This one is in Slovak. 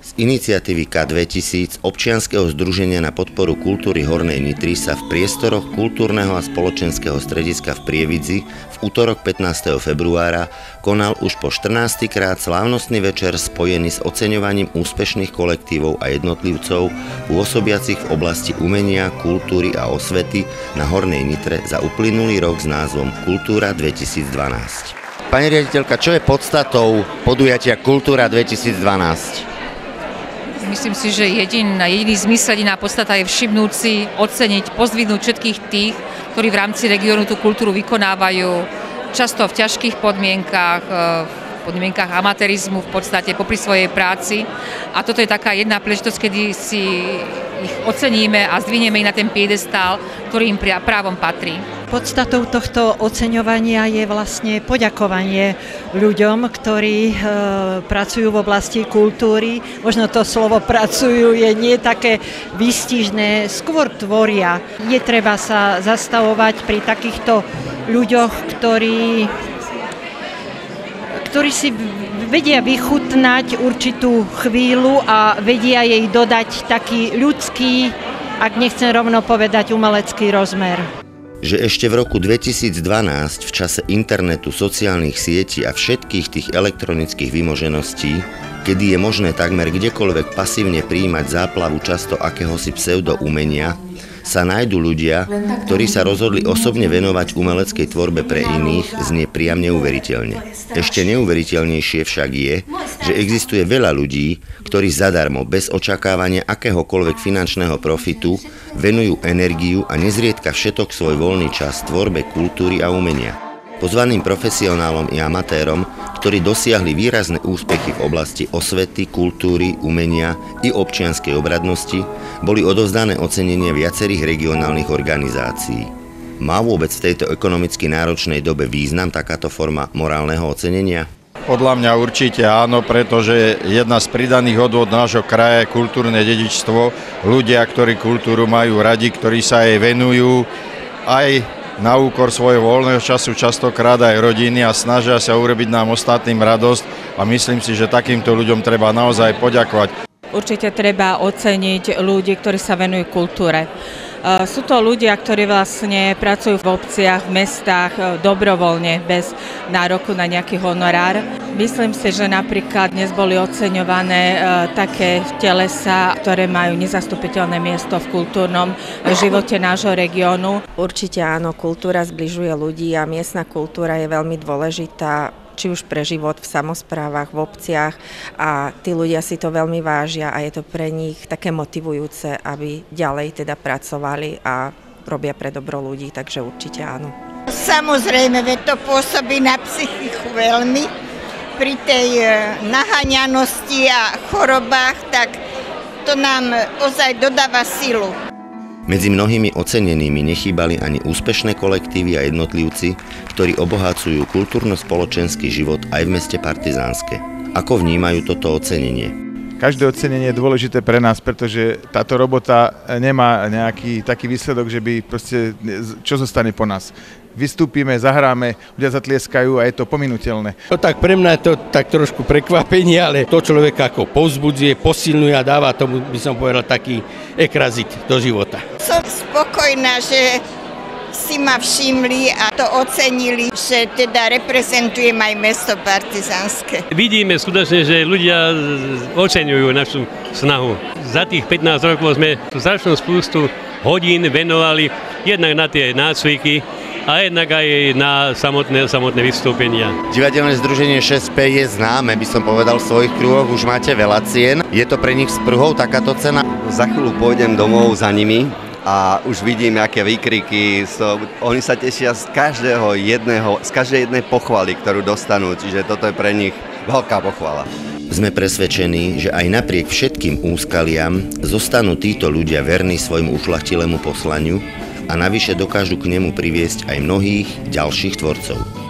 Z iniciatívy K2000 občianskeho združenia na podporu kultúry Hornej Nitry sa v priestoroch kultúrneho a spoločenského strediska v Prievidzi v utorok 15. februára konal už po 14. krát slávnostný večer spojený s oceňovaním úspešných kolektívov a jednotlivcov pôsobiacich v oblasti umenia, kultúry a osvety na Hornej Nitre za uplynulý rok s názvom Kultúra 2012. Pani riaditeľka, čo je podstatou podujatia Kultúra 2012? Myslím si, že jediný zmysel, jediná podstata je všimnúť si, oceniť, pozdvihnúť všetkých tých, ktorí v rámci regiónu tú kultúru vykonávajú, často v ťažkých podmienkach, v podmienkach amatérizmu v podstate popri svojej práci. A toto je taká jedna príležitosť, kedy si ich oceníme a zdvinieme ich na ten piedestál, ktorý im právom patrí. Podstatou tohto oceňovania je vlastne poďakovanie ľuďom, ktorí pracujú v oblasti kultúry. Možno to slovo pracujú je nie také výstižné, skôr tvoria. Je treba sa zastavovať pri takýchto ľuďoch, ktorí si vedia vychutnať určitú chvíľu a vedia jej dodať taký ľudský, ak nechcem rovno povedať umelecký rozmer. Že ešte v roku 2012 v čase internetu, sociálnych sietí a všetkých tých elektronických vymožeností, kedy je možné takmer kdekoľvek pasívne prijímať záplavu často akéhosi pseudoumenia, sa nájdu ľudia, ktorí sa rozhodli osobne venovať umeleckej tvorbe pre iných, znie priam neuveriteľne. Ešte neuveriteľnejšie však je, že existuje veľa ľudí, ktorí zadarmo, bez očakávania akéhokoľvek finančného profitu, venujú energiu a nezriedka všetok svoj voľný čas tvorbe kultúry a umenia. Pozvaným profesionálom i amatérom, ktorí dosiahli výrazné úspechy v oblasti osvety, kultúry, umenia i občianskej obradnosti, boli odovzdané ocenenia viacerých regionálnych organizácií. Má vôbec v tejto ekonomicky náročnej dobe význam takáto forma morálneho ocenenia? Podľa mňa určite áno, pretože jedna z pridaných hodnôt nášho kraja je kultúrne dedičstvo. Ľudia, ktorí kultúru majú radi, ktorí sa jej venujú aj na úkor svojho voľného času, častokrát aj rodiny a snažia sa urobiť nám ostatným radosť a myslím si, že takýmto ľuďom treba naozaj poďakovať. Určite treba oceniť ľudí, ktorí sa venujú kultúre. Sú to ľudia, ktorí vlastne pracujú v obciach, v mestách dobrovoľne, bez nároku na nejaký honorár. Myslím si, že napríklad dnes boli oceňované také telesá, ktoré majú nezastupiteľné miesto v kultúrnom živote nášho regiónu. Určite áno, kultúra zbližuje ľudí a miestna kultúra je veľmi dôležitá, či už pre život v samosprávach, v obciach a tí ľudia si to veľmi vážia a je to pre nich také motivujúce, aby ďalej teda pracovali a robia pre dobro ľudí, takže určite áno. Samozrejme, veď to pôsobí na psychiku veľmi. Pri tej naháňanosti a chorobách, tak to nám ozaj dodáva silu. Medzi mnohými ocenenými nechýbali ani úspešné kolektívy a jednotlivci, ktorí obohacujú kultúrno-spoločenský život aj v meste Partizánske. Ako vnímajú toto ocenenie? Každé ocenenie je dôležité pre nás, pretože táto robota nemá nejaký taký výsledok, že by proste, čo zostane po nás. Vystúpime, zahráme, ľudia zatlieskajú a je to pominuteľné. No tak pre mňa je to tak trošku prekvapenie, ale to človeka ako povzbudzuje, posilňuje a dáva tomu, by som povedal, taký ekrazit do života. Som spokojná, že si ma všimli a to ocenili, že teda reprezentujem aj mesto Partizánske. Vidíme skutočne, že ľudia oceňujú našu snahu. Za tých 15 rokov sme strašnú spustu hodín venovali jednak na tie nácviky a jednak aj na samotné vystúpenia. Divadelné združenie 6P je známe, by som povedal, v svojich kruhoch, už máte veľa cien. Je to pre nich sprhou takáto cena? Za chvíľu pôjdem domov za nimi a už vidím, aké výkriky. Oni sa tešia z každej jednej pochvaly, ktorú dostanú, čiže toto je pre nich veľká pochvala. Sme presvedčení, že aj napriek všetkým úskaliam zostanú títo ľudia verní svojmu ušľachtilému poslaniu a navyše dokážu k nemu priviesť aj mnohých ďalších tvorcov.